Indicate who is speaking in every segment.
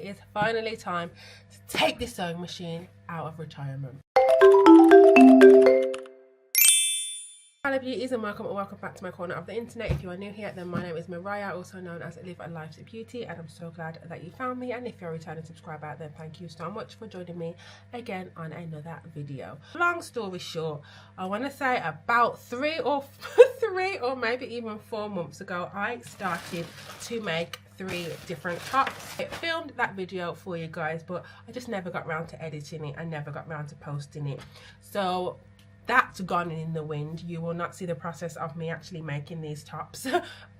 Speaker 1: is finally time to take this sewing machine out of retirement. Hello beauties and welcome back to my corner of the internet. If you are new here, then my name is Mariah, also known as Live a Life's Beauty, and I'm so glad that you found me. And if you're a returning subscriber, then thank you so much for joining me again on another video. Long story short, I want to say about three or maybe even 4 months ago, I started to make 3 different tops. I filmed that video for you guys, but I just never got around to editing it. I never got around to posting it, so that's gone in the wind. You will not see the process of me actually making these tops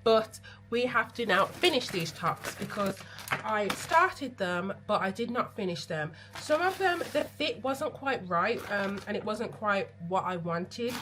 Speaker 1: but we have to now finish these tops because I started them but I did not finish them. Some of them, the fit wasn't quite right and it wasn't quite what I wanted,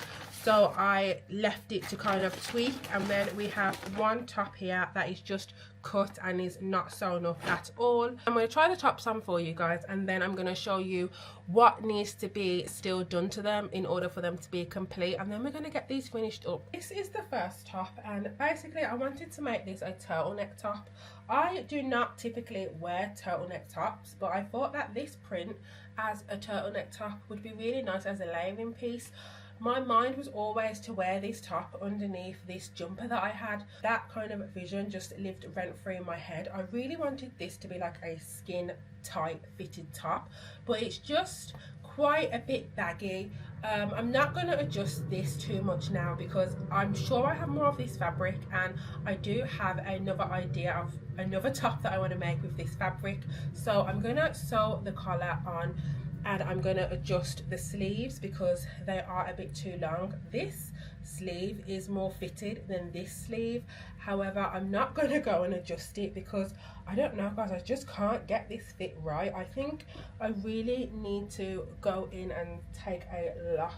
Speaker 1: so I left it to kind of tweak. And then we have one top here that is just cut and is not sewn up at all. I'm going to try the tops on for you guys, and then I'm going to show you what needs to be still done to them in order for them to be complete, and then we're going to get these finished up. This is the first top, and basically I wanted to make this a turtleneck top. I do not typically wear turtleneck tops, but I thought that this print as a turtleneck top would be really nice as a layering piece. My mind was always to wear this top underneath this jumper that I had. That kind of vision just lived rent free in my head. I really wanted this to be like a skin tight fitted top, but it's just quite a bit baggy. I'm not going to adjust this too much now because I'm sure I have more of this fabric, and I do have another idea of another top that I want to make with this fabric. So I'm going to sew the collar on, and I'm going to adjust the sleeves because they are a bit too long. This sleeve is more fitted than this sleeve. However, I'm not going to go and adjust it because I don't know guys, I just can't get this fit right. I think I really need to go in and take a lot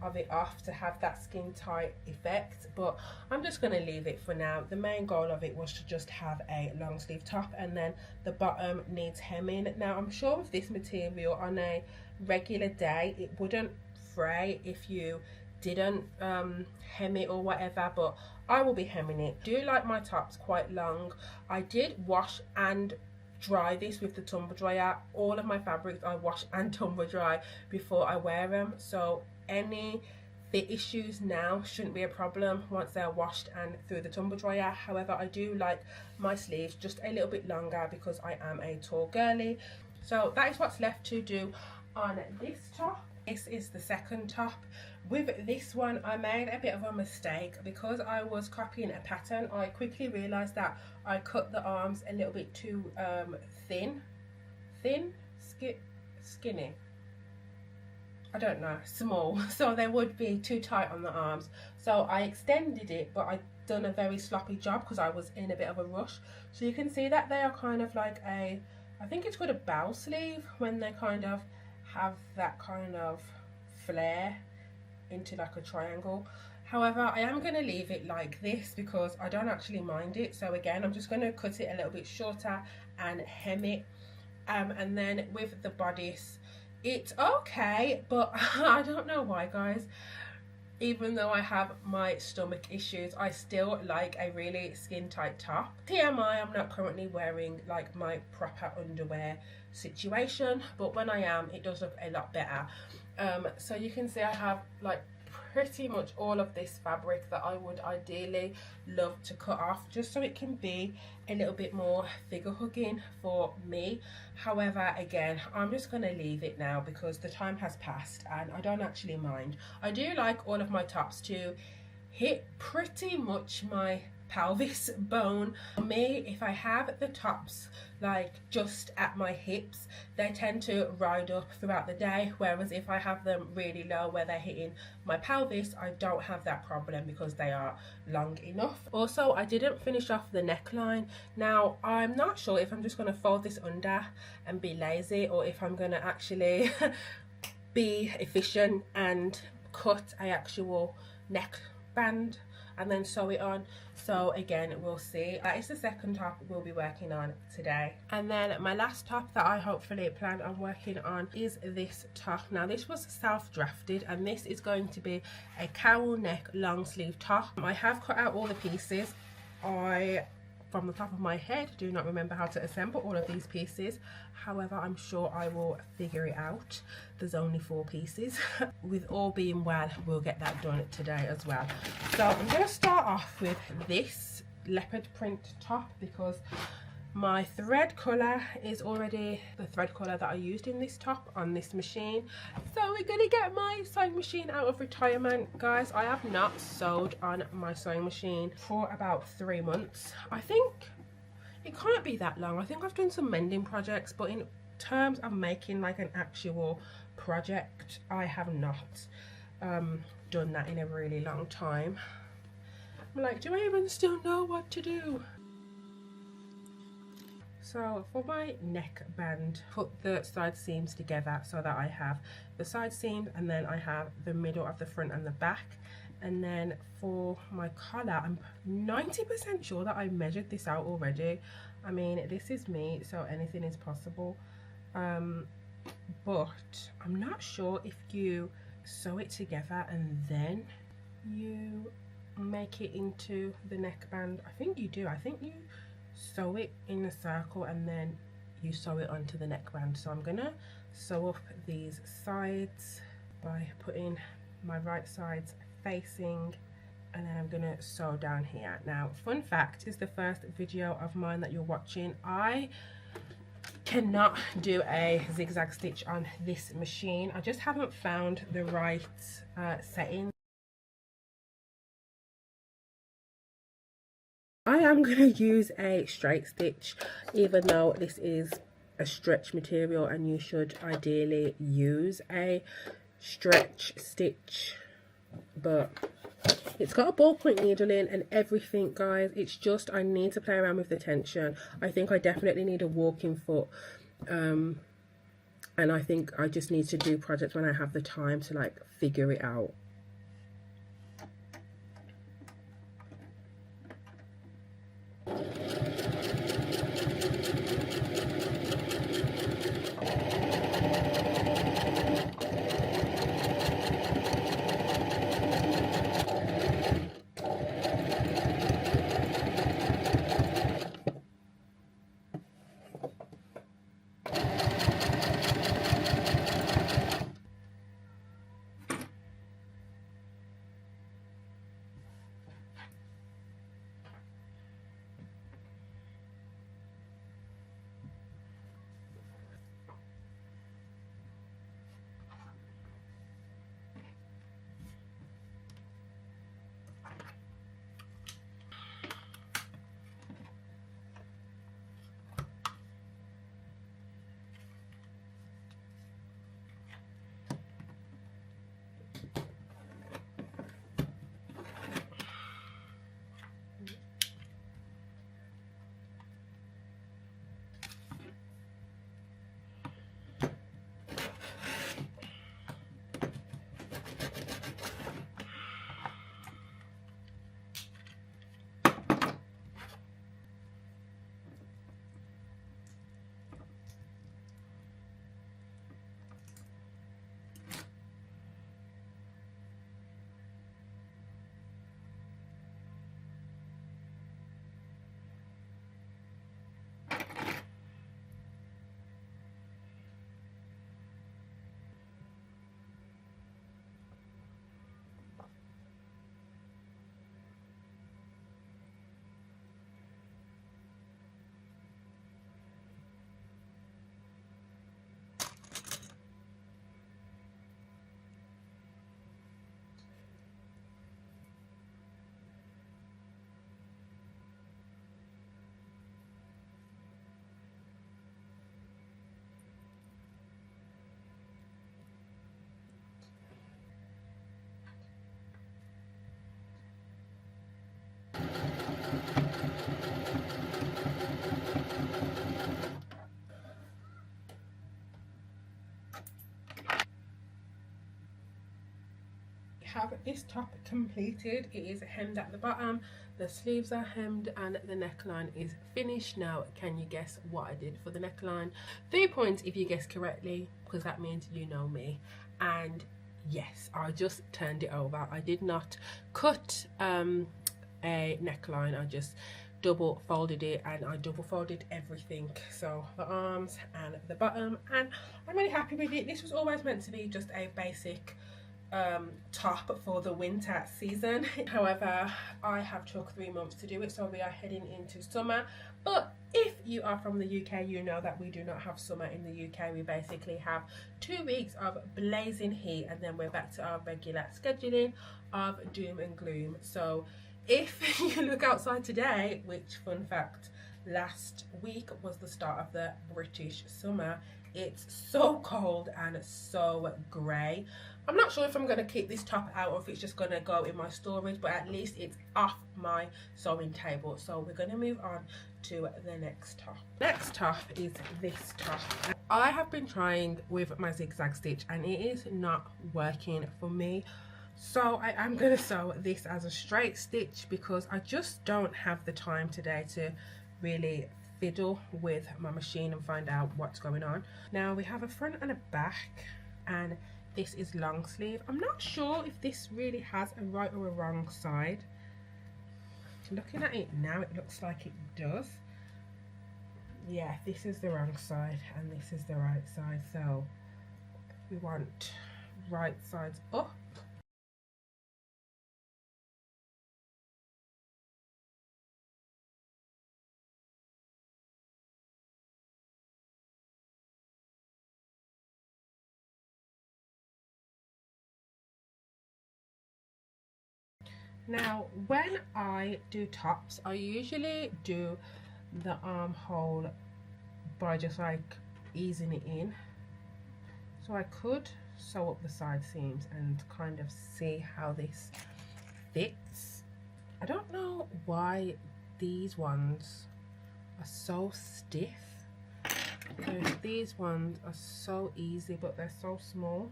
Speaker 1: of it off to have that skin tight effect, but I'm just going to leave it for now. The main goal of it was to just have a long sleeve top, and then the bottom needs hemming. Now I'm sure with this material on a regular day it wouldn't fray if you didn't hem it or whatever, but I will be hemming it. I do like my tops quite long. I did wash and dry this with the tumble dryer. All of my fabrics I wash and tumble dry before I wear them, so any fit issues now shouldn't be a problem once they're washed and through the tumble dryer. However, I do like my sleeves just a little bit longer because I am a tall girly. So that is what's left to do on this top. This is the second top. With this one I made a bit of a mistake because I was copying a pattern. I quickly realized that I cut the arms a little bit too skinny, I don't know, small, so they would be too tight on the arms. So I extended it, but I done a very sloppy job because I was in a bit of a rush. So you can see that they are kind of like a, I think it's called a bow sleeve, when they kind of have that kind of flare into like a triangle. However, I am going to leave it like this because I don't actually mind it. So again, I'm just going to cut it a little bit shorter and hem it, and then with the bodice it's okay, but I don't know why guys, even though I have my stomach issues, I still like a really skin tight top. TMI, I'm not currently wearing like my proper underwear situation, but when I am it does look a lot better. So you can see I have like pretty much all of this fabric that I would ideally love to cut off just so it can be a little bit more figure hugging for me. However, again, I'm just going to leave it now because the time has passed and I don't actually mind. I do like all of my tops to hit pretty much my pelvis bone. For me, if I have the tops like just at my hips, they tend to ride up throughout the day, whereas if I have them really low where they're hitting my pelvis, I don't have that problem because they are long enough. Also, I didn't finish off the neckline. Now I'm not sure if I'm just going to fold this under and be lazy, or if I'm going to actually be efficient and cut a actual neckband and then sew it on. So again, we'll see. That is the second top we'll be working on today. And then my last top that I hopefully plan on working on is this top. Now this was self-drafted and this is going to be a cowl neck long sleeve top. I have cut out all the pieces. I from the top of my head, do not remember how to assemble all of these pieces. However, I'm sure I will figure it out. There's only 4 pieces. With all being well, we'll get that done today as well. So I'm going to start off with this leopard print top because my thread colour is already the thread colour that I used in this top on this machine. So we're going to get my sewing machine out of retirement, guys. I have not sewed on my sewing machine for about 3 months. I think it can't be that long. I think I've done some mending projects, but in terms of making like an actual project, I have not done that in a really long time. I'm like, do I even still know what to do? So for my neckband, put the side seams together so that I have the side seams and then I have the middle of the front and the back. And then for my collar, I'm 90% sure that I measured this out already. I mean, this is me, so anything is possible. But I'm not sure if you sew it together and then you make it into the neckband. I think you do. I think you sew it in a circle and then you sew it onto the neckband. So I'm gonna sew up these sides by putting my right sides facing, and then I'm gonna sew down here. Now, fun fact, this is the first video of mine that you're watching. I cannot do a zigzag stitch on this machine. I just haven't found the right setting. I am going to use a straight stitch, even though this is a stretch material and you should ideally use a stretch stitch, but it's got a ballpoint needle in and everything, guys. It's just I need to play around with the tension. I think I definitely need a walking foot, and I think I just need to do projects when I have the time to like figure it out. Have this top completed. It is hemmed at the bottom, the sleeves are hemmed, and the neckline is finished. Now, can you guess what I did for the neckline? 3 points if you guess correctly, because that means you know me. And yes, I just turned it over. I did not cut a neckline, I just double folded it, and I double folded everything, so the arms and the bottom, and I'm really happy with it. This was always meant to be just a basic top for the winter season. However, I have took 3 months to do it, so we are heading into summer. But if you are from the UK, you know that we do not have summer in the UK. We basically have 2 weeks of blazing heat, and then we're back to our regular scheduling of doom and gloom. So if you look outside today, which, fun fact, last week was the start of the British summer, it's so cold and so grey. I'm not sure if I'm going to keep this top out or if it's just going to go in my storage, but at least it's off my sewing table. So we're going to move on to the next top. Next top is this top. I have been trying with my zigzag stitch and it is not working for me. So I am going to sew this as a straight stitch because I just don't have the time today to really fiddle with my machine and find out what's going on. Now we have a front and a back, and this is long sleeve. I'm not sure if this really has a right or a wrong side. Looking at it now, it looks like it does. Yeah, this is the wrong side and this is the right side, so we want right sides up. Now, when I do tops, I usually do the armhole by just like easing it in. So I could sew up the side seams and kind of see how this fits. I don't know why these ones are so stiff. Because these ones are so easy, but they're so small.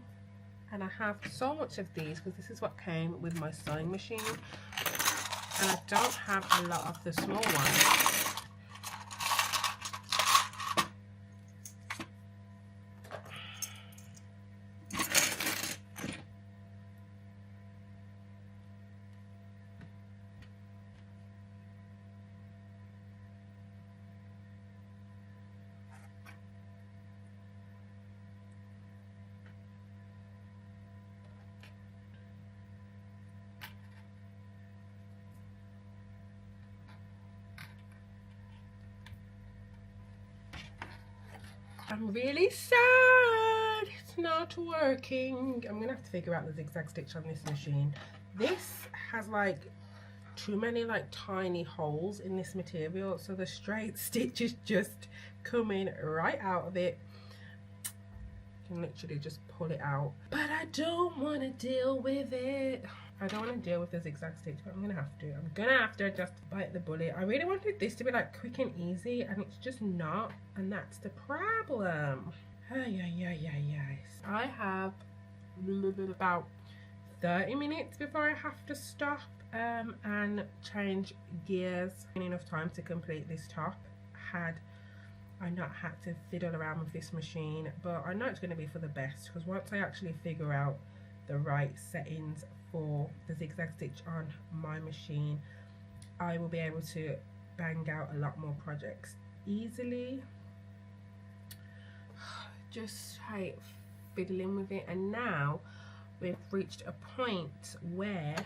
Speaker 1: And I have so much of these because this is what came with my sewing machine, and I don't have a lot of the small ones. I'm really sad it's not working. I'm gonna have to figure out the zigzag stitch on this machine. This has like too many like tiny holes in this material, so the straight stitch is just coming right out of it. You can literally just pull it out, but I don't want to deal with it. I don't want to deal with the zigzag stitch, but I'm gonna have to. I'm gonna have to just bite the bullet. I really wanted this to be like quick and easy, and it's just not, and that's the problem. I have about 30 minutes before I have to stop and change gears. Enough time to complete this top had I not had to fiddle around with this machine, but I know it's going to be for the best because once I actually figure out the right settings for the zigzag stitch on my machine, I will be able to bang out a lot more projects easily. Just hate fiddling with it, and now we've reached a point where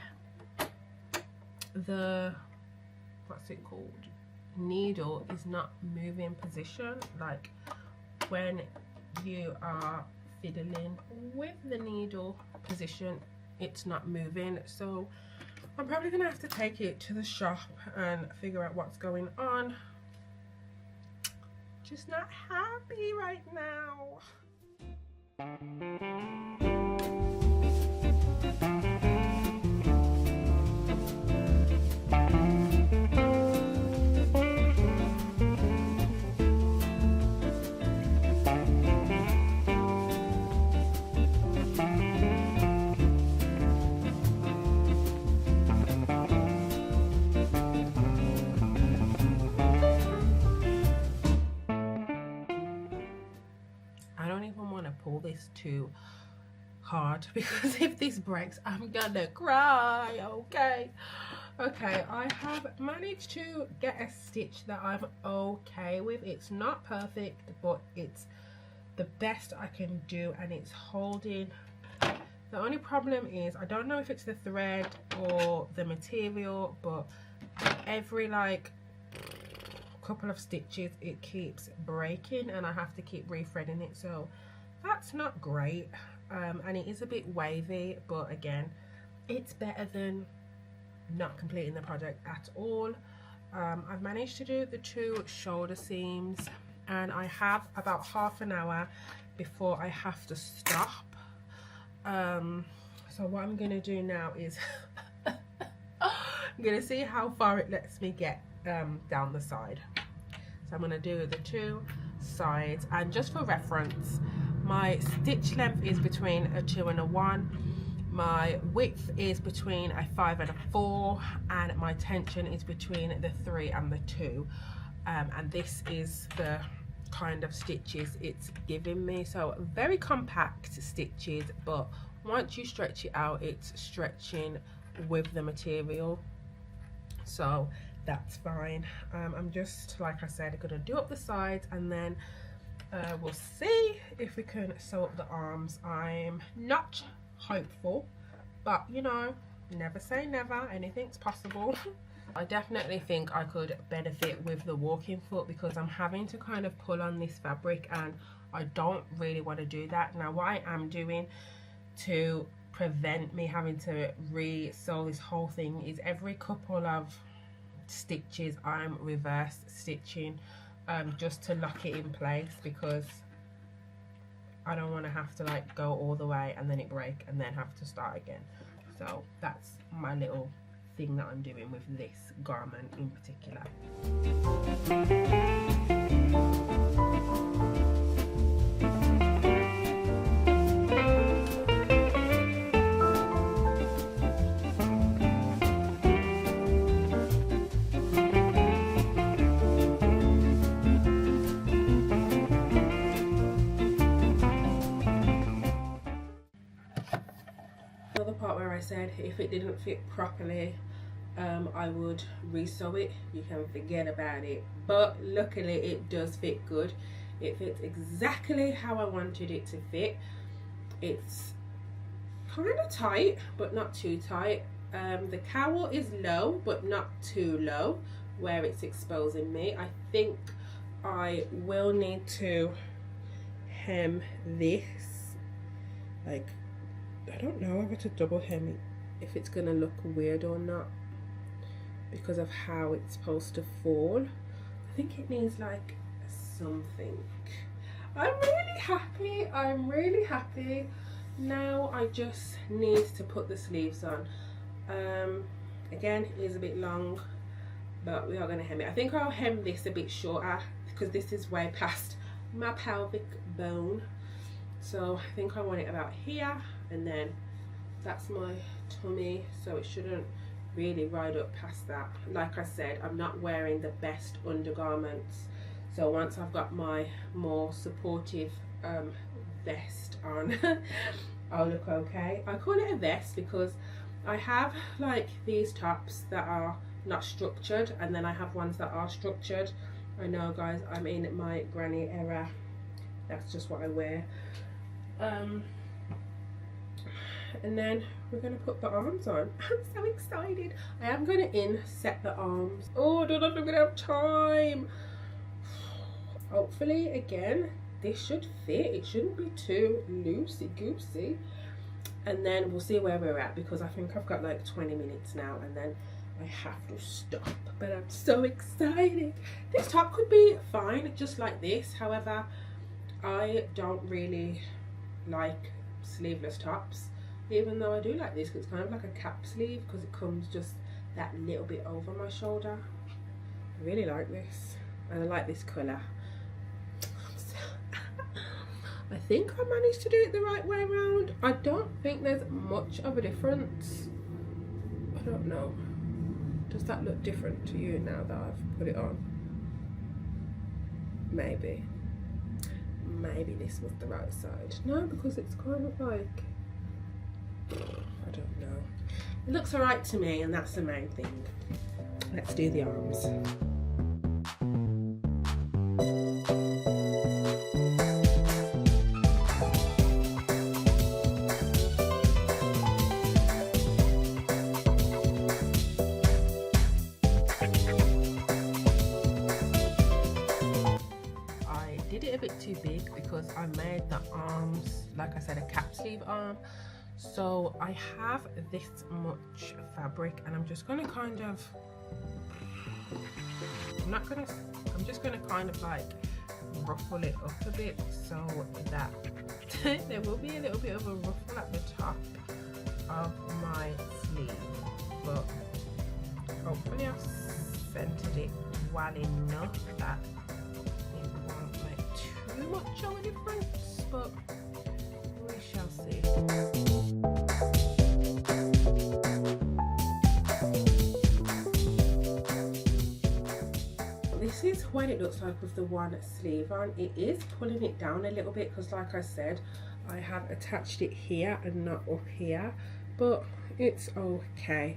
Speaker 1: the what's it called, needle is not moving position. Like when you are fiddling with the needle position, it's not moving. So I'm probably gonna have to take it to the shop and figure out what's going on. Just not happy right now. Pull this too hard, because if this breaks I'm gonna cry. Okay, I have managed to get a stitch that I'm okay with. It's not perfect, but it's the best I can do, and it's holding. The only problem is I don't know if it's the thread or the material, but every like couple of stitches it keeps breaking and I have to keep rethreading it, so that's not great. And it is a bit wavy, but again, it's better than not completing the project at all. I've managed to do the 2 shoulder seams, and I have about half an hour before I have to stop. So what I'm gonna do now is I'm gonna see how far it lets me get down the side. So I'm gonna do the 2 sides, and just for reference, my stitch length is between a 2 and a 1. My width is between a 5 and a 4, and my tension is between the 3 and the 2. And this is the kind of stitches it's giving me. So very compact stitches, but once you stretch it out, it's stretching with the material, so that's fine. I'm just, like I said, gonna do up the sides, and then we'll see if we can sew up the arms. I'm not hopeful, but you know, never say never, anything's possible. I definitely think I could benefit with the walking foot, because I'm having to kind of pull on this fabric and I don't really want to do that. Now what I am doing to prevent me having to re-sew this whole thing is every couple of stitches I'm reverse stitching, just to lock it in place, because I don't want to have to like go all the way and then it break and then have to start again. So that's my little thing that I'm doing with this garment in particular. Another part where I said if it didn't fit properly, I would re-sew it. You can forget about it, but luckily it does fit good. It fits exactly how I wanted it to fit. It's kind of tight, but not too tight. The cowl is low, but not too low where it's exposing me. I think I will need to hem this. Like, I don't know whether to double hem it, if it's gonna look weird or not, because of how it's supposed to fall. I think it needs like something. I'm really happy. Now I just need to put the sleeves on. Again, it is a bit long, but we are going to hem it. I think I'll hem this a bit shorter because this is way past my pelvic bone. So I think I want it about here, and then that's my tummy, so it shouldn't really ride up past that. Like I said, I'm not wearing the best undergarments, so once I've got my more supportive vest on, I'll look okay. I call it a vest because I have like these tops that are not structured, and then I have ones that are structured. I know guys, I'm in my granny era, that's just what I wear. And then we're going to put the arms on. I'm so excited. I am going to inset the arms. Oh, I don't know if I'm going to have time. Hopefully, again, this should fit. It shouldn't be too loosey-goosey. And then we'll see where we're at, because I think I've got like 20 minutes now and then I have to stop. But I'm so excited. This top could be fine just like this. However, I don't really like sleeveless tops, even though I do like this, because it's kind of like a cap sleeve, because it comes just that little bit over my shoulder. I really like this, and I like this colour. I think I managed to do it the right way around. I don't think there's much of a difference. I don't know. Does that look different to you now that I've put it on? Maybe this was the right side. No, because it's kind of like I don't know. It looks alright to me, and that's the main thing. Let's do the arms. I did it a bit too big because I made the arms, like I said, a cap sleeve arm. So I have this much fabric, and I'm just gonna kind of, I'm just gonna kind of like ruffle it up a bit so that there will be a little bit of a ruffle at the top of my sleeve, but hopefully I've centered it well enough that it won't make too much of a difference, but we shall see. This is what it looks like with the one sleeve on. It is pulling it down a little bit because, like I said, I have attached it here and not up here, but it's okay.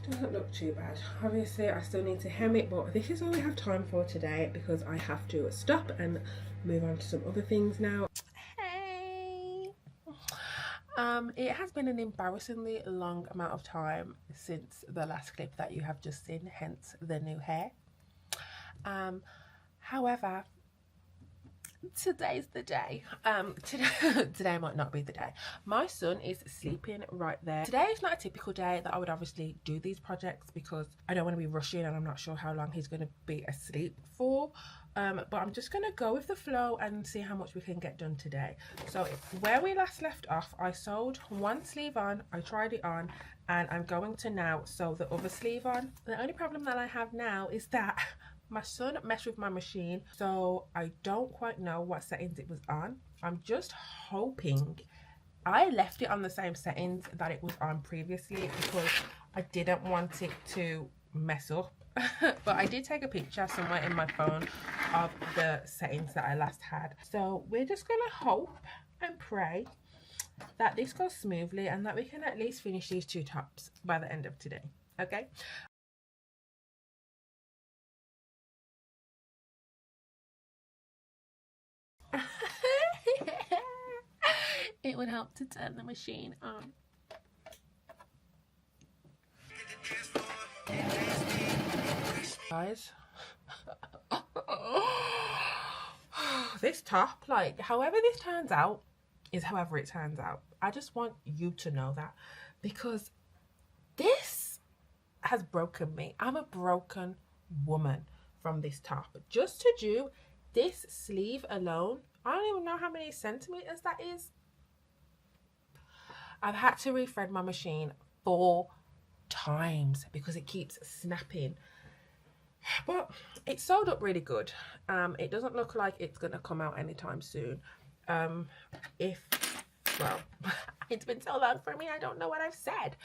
Speaker 1: Doesn't look too bad. Obviously I still need to hem it, but this is all we have time for today because I have to stop and move on to some other things now. Hey, it has been an embarrassingly long amount of time since the last clip that you have just seen, hence the new hair. However, today's the day. Today might not be the day. My son is sleeping right there. Today is not a typical day that I would obviously do these projects because I don't want to be rushing, and I'm not sure how long he's going to be asleep for. But I'm just going to go with the flow and see how much we can get done today. So where we last left off, I sewed one sleeve on, I tried it on, and I'm going to now sew the other sleeve on. The only problem that I have now is that my son messed with my machine, so I don't quite know what settings it was on. I'm just hoping I left it on the same settings that it was on previously because I didn't want it to mess up. But I did take a picture somewhere in my phone of the settings that I last had. So we're just gonna hope and pray that this goes smoothly and that we can at least finish these two tops by the end of today. Okay. It would help to turn the machine on. Guys, this top, like, however this turns out is however it turns out. I just want you to know that, because this has broken me. I'm a broken woman from this top. Just to do this sleeve alone, I don't even know how many centimeters that is. I've had to rethread my machine 4 times because it keeps snapping. But it's sewed up really good. It doesn't look like it's going to come out anytime soon. Well, it's been so long for me, I don't know what I've said.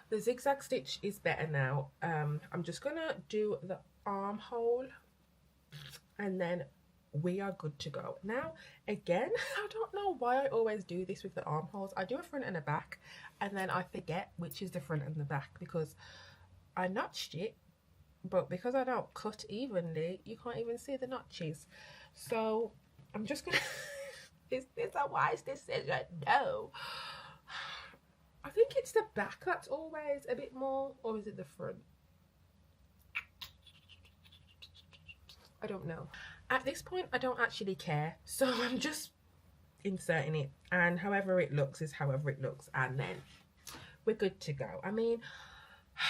Speaker 1: The zigzag stitch is better now. I'm just going to do the armhole and then we are good to go. Now, again, I don't know why I always do this with the armholes. I do a front and a back, and then I forget which is the front and the back because I notched it, but because I don't cut evenly, you can't even see the notches. So I'm just gonna is this a wise decision? No. I think it's the back that's always a bit more, or is it the front? I don't know. At this point, I don't actually care, so I'm just inserting it, and however it looks is however it looks, and then we're good to go. I mean,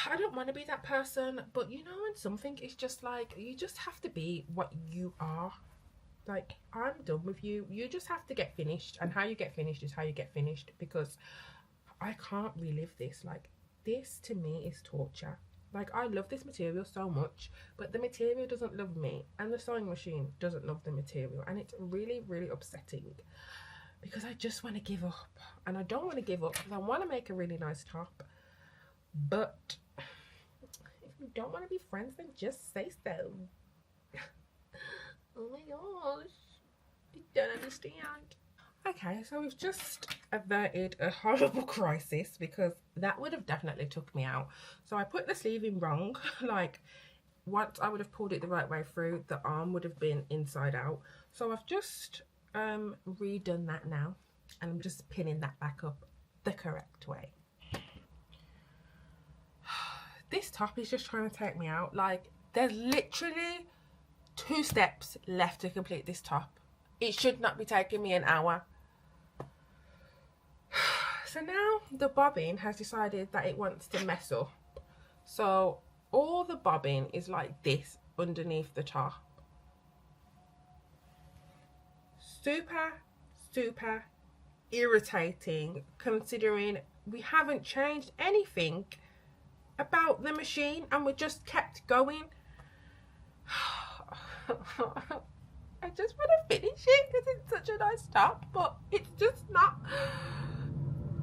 Speaker 1: I don't want to be that person, but you know, when something is just like, you just have to be what you are. Like, I'm done with you. You just have to get finished, and how you get finished is how you get finished, because I can't relive this. Like, this to me is torture. Like, I love this material so much, but the material doesn't love me, and the sewing machine doesn't love the material, and it's really, really upsetting because I just want to give up, and I don't want to give up because I want to make a really nice top. But if you don't want to be friends, then just say so. Oh my gosh, it Don't understand. Okay, so we've just averted a horrible crisis because that would have definitely took me out. So I put the sleeve in wrong. Like, once I would have pulled it the right way through, the arm would have been inside out. So I've just redone that now, and I'm just pinning that back up the correct way. This top is just trying to take me out. Like, there's literally 2 steps left to complete this top. It should not be taking me an hour. So now the bobbin has decided that it wants to mess up. So all the bobbin is like this underneath the top. Super irritating, considering we haven't changed anything about the machine and we just kept going. I just want to finish it because it's such a nice top, but it's just not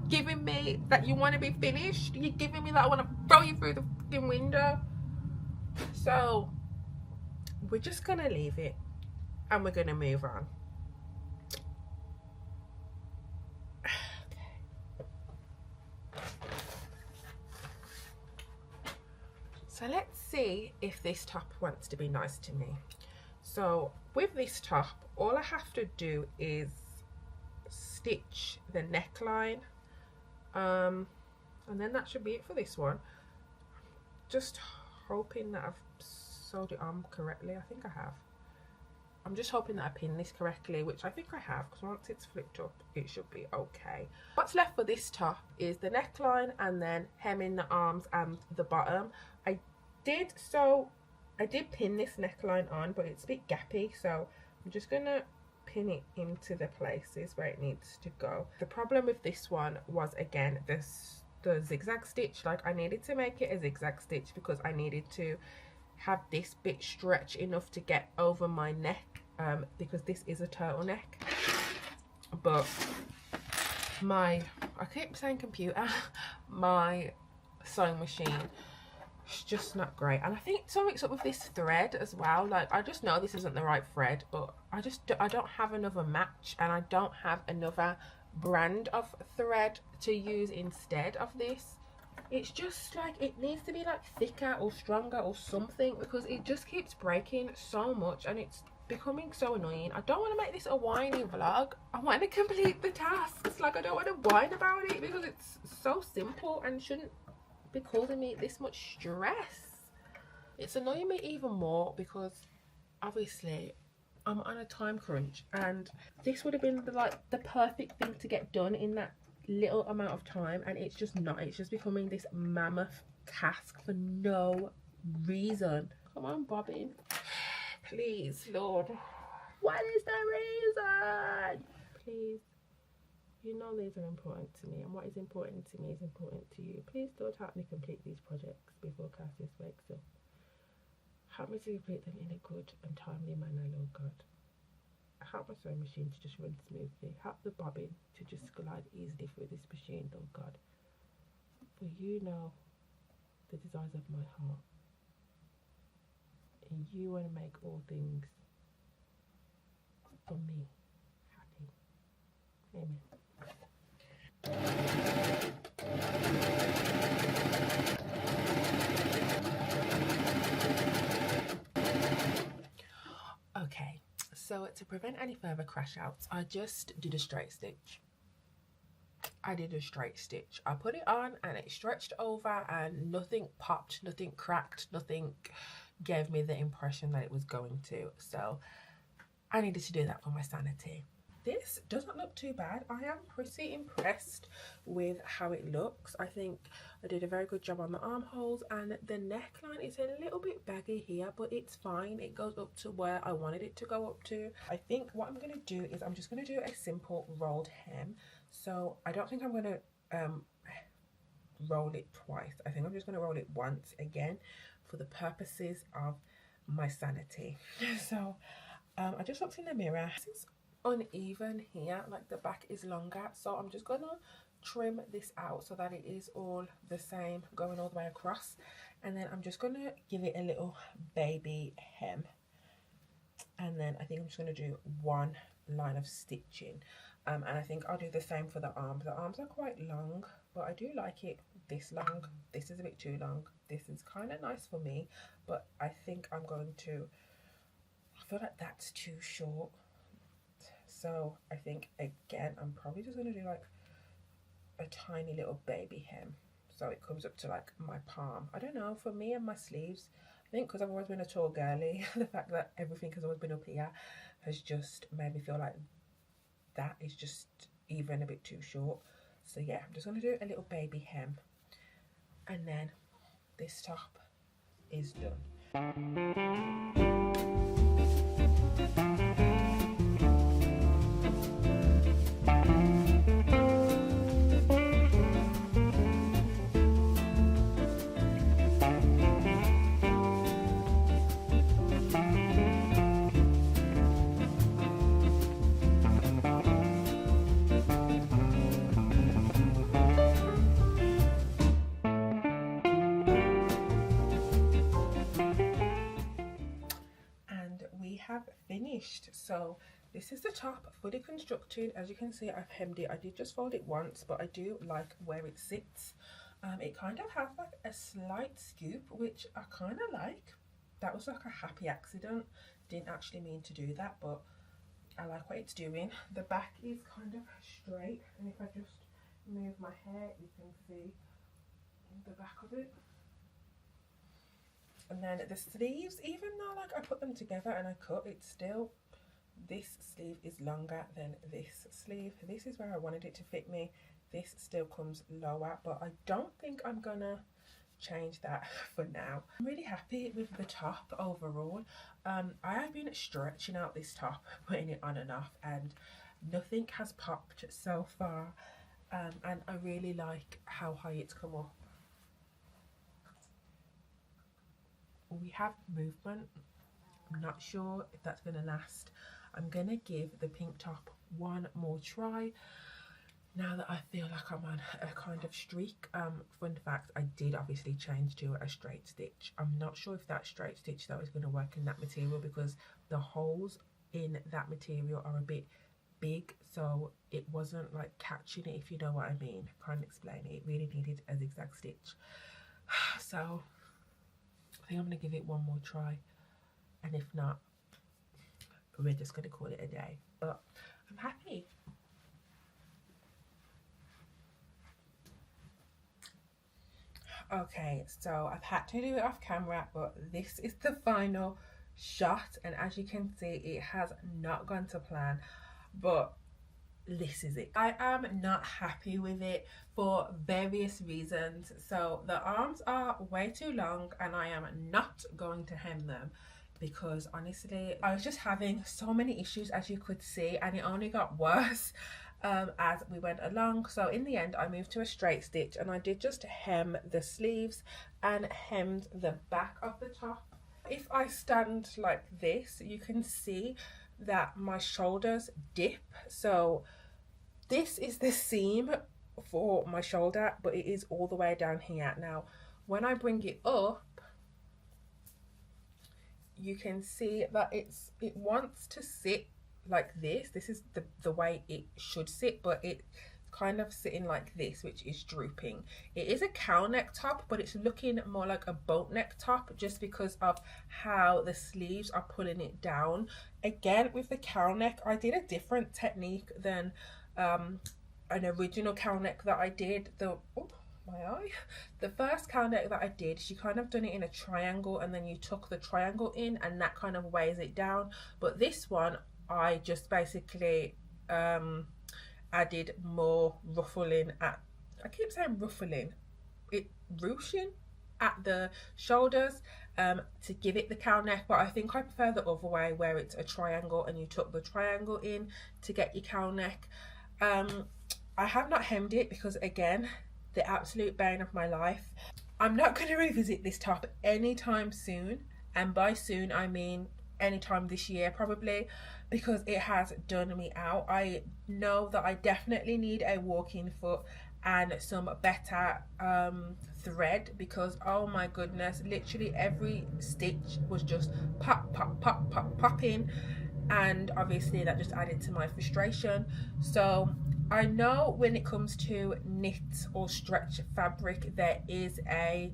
Speaker 1: giving me that you want to be finished. You're giving me that I want to throw you through the fucking window. So we're just gonna leave it and we're gonna move on. So let's see if this top wants to be nice to me. So with this top, all I have to do is stitch the neckline, and then that should be it for this one. Just hoping that I've sewed it on correctly. I think I have. I'm just hoping that I pinned this correctly, which I think I have, because once it's flipped up it should be okay. What's left for this top is the neckline and then hemming the arms and the bottom. I did pin this neckline on, but it's a bit gappy, so I'm just gonna pin it into the places where it needs to go. The problem with this one was, again, the zigzag stitch. Like, I needed to make it a zigzag stitch because I needed to have this bit stretch enough to get over my neck, because this is a turtleneck. But I keep saying computer, my sewing machine, it's just not great. And I think something's up with this thread as well. Like, I just know this isn't the right thread, but I don't have another match, and I don't have another brand of thread to use instead of this. It's just like, it needs to be like thicker or stronger or something, because it just keeps breaking so much and it's becoming so annoying. I don't want to make this a whiny vlog. I want to complete the tasks. Like, I don't want to whine about it because it's so simple and shouldn't be causing me this much stress. It's annoying me even more because obviously I'm on a time crunch, and this would have been the perfect thing to get done in that little amount of time, and it's just not. It's just becoming this mammoth task for no reason. Come on, bobbin. Please, Lord. What is the reason? Please. You know these are important to me, and what is important to me is important to you. Please, Lord, help me complete these projects before Cassius wakes up. Help me to complete them in a good and timely manner, Lord God. Help my sewing machine to just run smoothly. Help the bobbin to just glide easily through this machine, Lord God. For you know the desires of my heart, and you want to make all things for me happy. Amen. Okay, so to prevent any further crash outs, I just did a straight stitch. I put it on and it stretched over, and nothing popped, nothing cracked, nothing gave me the impression that it was going to. So I needed to do that for my sanity. This doesn't look too bad. I am pretty impressed with how it looks. I think I did a very good job on the armholes, and the neckline is a little bit baggy here, but it's fine. It goes up to where I wanted it to go up to. I think what I'm going to do is I'm just going to do a simple rolled hem. So I don't think I'm going to roll it twice. I think I'm just going to roll it once again for the purposes of my sanity. So I just looked in the mirror. This is uneven here, like the back is longer, so I'm just gonna trim this out so that it is all the same going all the way across, and then I'm just gonna give it a little baby hem. and then I think I'm just going to do one line of stitching, and I think I'll do the same for the arms. The arms are quite long, but I do like it this long. This is a bit too long. This is kind of nice for me, but I think I'm going to, I feel like that's too short, so I think again I'm probably just going to do like a tiny little baby hem, so it comes up to like my palm. I don't know, for me and my sleeves, I think because I've always been a tall girly, the fact that everything has always been up here has just made me feel like that is just even a bit too short. So yeah, I'm just going to do a little baby hem, and then this top is done. Finished. So this is the top fully constructed. As you can see, I've hemmed it. I did just fold it once, but I do like where it sits. It kind of has like a slight scoop, which I kind of like. That was like a happy accident. Didn't actually mean to do that, but I like what it's doing. The back is kind of straight, and if I just move my hair, you can see the back of it. And then the sleeves, even though like I put them together and I cut, it's still, this sleeve is longer than this sleeve. This is where I wanted it to fit me. This still comes lower, but I don't think I'm gonna change that for now. I'm really happy with the top overall. I have been stretching out this top, putting it on and off, and nothing has popped so far. And I really like how high it's come up. We have movement. I'm not sure if that's going to last. I'm going to give the pink top one more try now that I feel like I'm on a kind of streak. Fun fact, I did obviously change to a straight stitch. I'm not sure if that straight stitch though is going to work in that material, because the holes in that material are a bit big, so it wasn't like catching it, if you know what I mean. I can't explain it. It really needed a zigzag stitch. So I think I'm going to give it one more try, and if not, we're just going to call it a day. But I'm happy. Okay, so I've had to do it off camera, but this is the final shot, and as you can see, it has not gone to plan, but this is it. I am not happy with it for various reasons. So the arms are way too long, and I am not going to hem them, because honestly I was just having so many issues, as you could see, and it only got worse as we went along. So in the end I moved to a straight stitch, and I did just hem the sleeves and hemmed the back of the top. If I stand like this, you can see that my shoulders dip. So this is the seam for my shoulder, but it is all the way down here. Now when I bring it up, you can see that it wants to sit like this. This is the way it should sit, but it's kind of sitting like this, which is drooping. It is a cow neck top, but it's looking more like a boat neck top, just because of how the sleeves are pulling it down. Again, with the cow neck, I did a different technique than an original cow neck that I did. The first cow neck that I did, she kind of done it in a triangle, and then you tuck the triangle in, and that kind of weighs it down. But this one, I just basically added more ruffling at, I keep saying ruffling, ruching at the shoulders to give it the cow neck, but I think I prefer the other way, where it's a triangle and you tuck the triangle in to get your cow neck. I have not hemmed it because, again, the absolute bane of my life. I'm not going to revisit this top anytime soon, and by soon I mean anytime this year probably, because it has done me out. I know that I definitely need a walk-in foot, and some better thread, because oh my goodness, literally every stitch was just pop pop pop pop popping, and obviously that just added to my frustration. So I know when it comes to knit or stretch fabric, there is a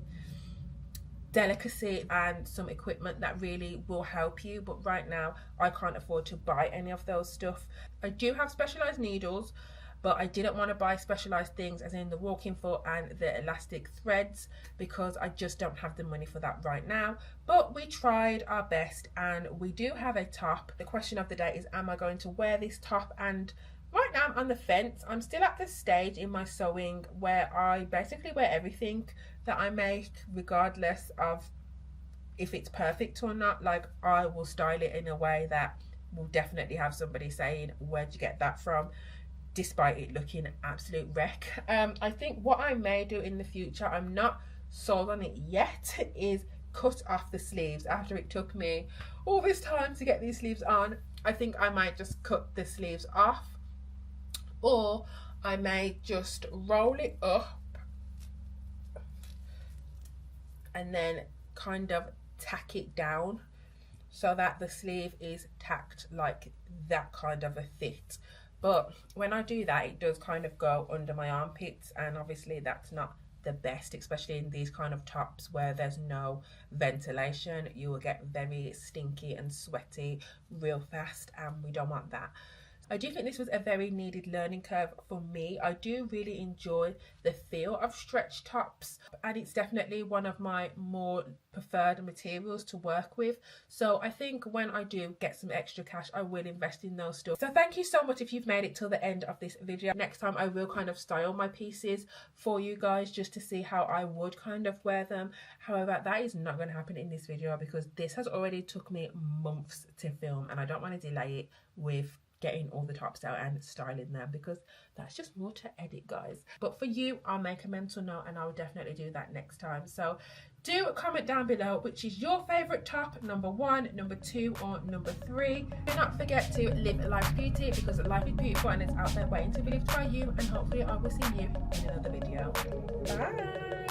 Speaker 1: delicacy and some equipment that really will help you, but right now I can't afford to buy any of those stuff. I do have specialized needles, but I didn't want to buy specialized things as in the walking foot and the elastic threads, because I just don't have the money for that right now. But we tried our best and we do have a top. The question of the day is, am I going to wear this top? And right now I'm on the fence. I'm still at the stage in my sewing where I basically wear everything that I make, regardless of if it's perfect or not. Like, I will style it in a way that will definitely have somebody saying, where'd you get that from, despite it looking absolute wreck. I think what I may do in the future, I'm not sold on it yet, is cut off the sleeves. After it took me all this time to get these sleeves on, I think I might just cut the sleeves off, or I may just roll it up and then kind of tack it down so that the sleeve is tacked like that kind of a fit. But when I do that, it does kind of go under my armpits, and obviously that's not the best, especially in these kind of tops where there's no ventilation. You will get very stinky and sweaty real fast, and we don't want that. I do think this was a very needed learning curve for me. I do really enjoy the feel of stretch tops, and it's definitely one of my more preferred materials to work with. So I think when I do get some extra cash, I will invest in those stuff. So thank you so much if you've made it till the end of this video. Next time I will kind of style my pieces for you guys, just to see how I would kind of wear them. However, that is not going to happen in this video because this has already took me months to film, and I don't want to delay it with getting all the tops out and styling them, because that's just more to edit, guys. But for you, I'll make a mental note and I'll definitely do that next time. So do comment down below which is your favorite top, number 1, number 2, or number 3. Do not forget to live life beauty, because life is beautiful and it's out there waiting to be lived by you, and hopefully I will see you in another video. Bye.